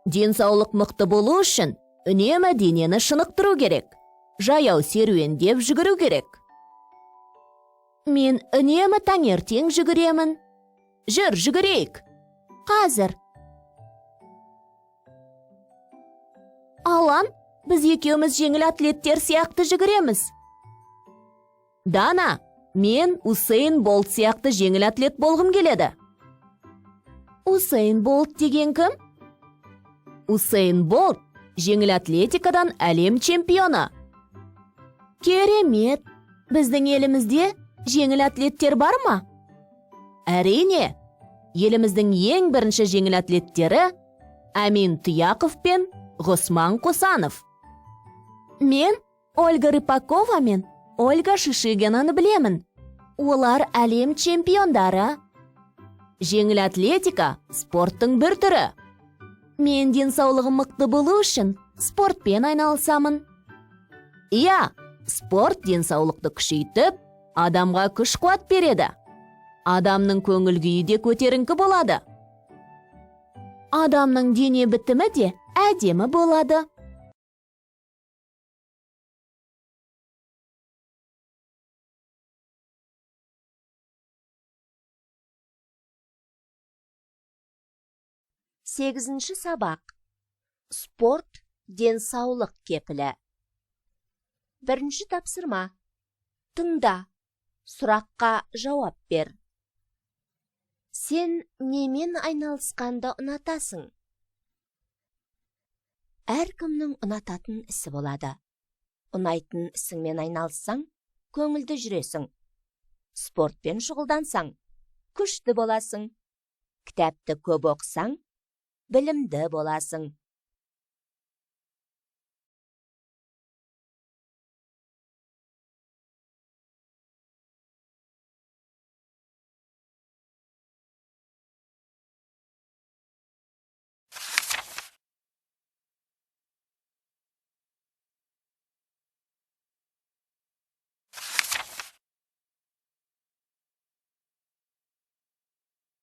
Денсаулық мықты болу үшін үнемі денені шынықтыру керек. Жаяу серуендеп жүгіру керек. Мен үнемі таңертең жүгіремін. Жүр, жүгірейік. Қазір. Алан, біз екеуміз жеңіл атлеттер сияқты жүгіреміз. Дана, мен Усейн Болт сияқты жеңіл атлет болғым келеді. Усейн Болт деген кім? Усейн Болт жеңіл атлетикадан әлем чемпионы. Керемет! Біздің елімізде жеңіл атлеттер бар ма? Әрине, еліміздің ең бірінші жеңіл атлеттері Әмин Тұяқов пен Ғосман Қосанов. Мен Ольга Рыпакова мен Ольга Шишигинаны білемін. Олар әлем чемпиондары. Жеңіл атлетика спорттың бір түрі. Мен денсаулығым мықты болу үшін спортпен айналысамын. Иә, спорт денсаулықты күшейтіп, адамға күш-қуат береді. Адамның көңіл-күйі де көтеріңкі болады. Адамның дене бітімі де әдемі болады. Сегізінші сабақ. Спорт денсаулық кепілі. Бірінші тапсырма. Тыңда. Сұраққа жауап бер. Сен немен айналысқанды ұнатасың? Әркімнің ұнататын ісі болады. Ұнайтын ісіңмен айналыссаң, көңілді жүресің. Спортпен шұғылдансаң, күшті боласың. Кітапты көп оқысаң, білімді боласың.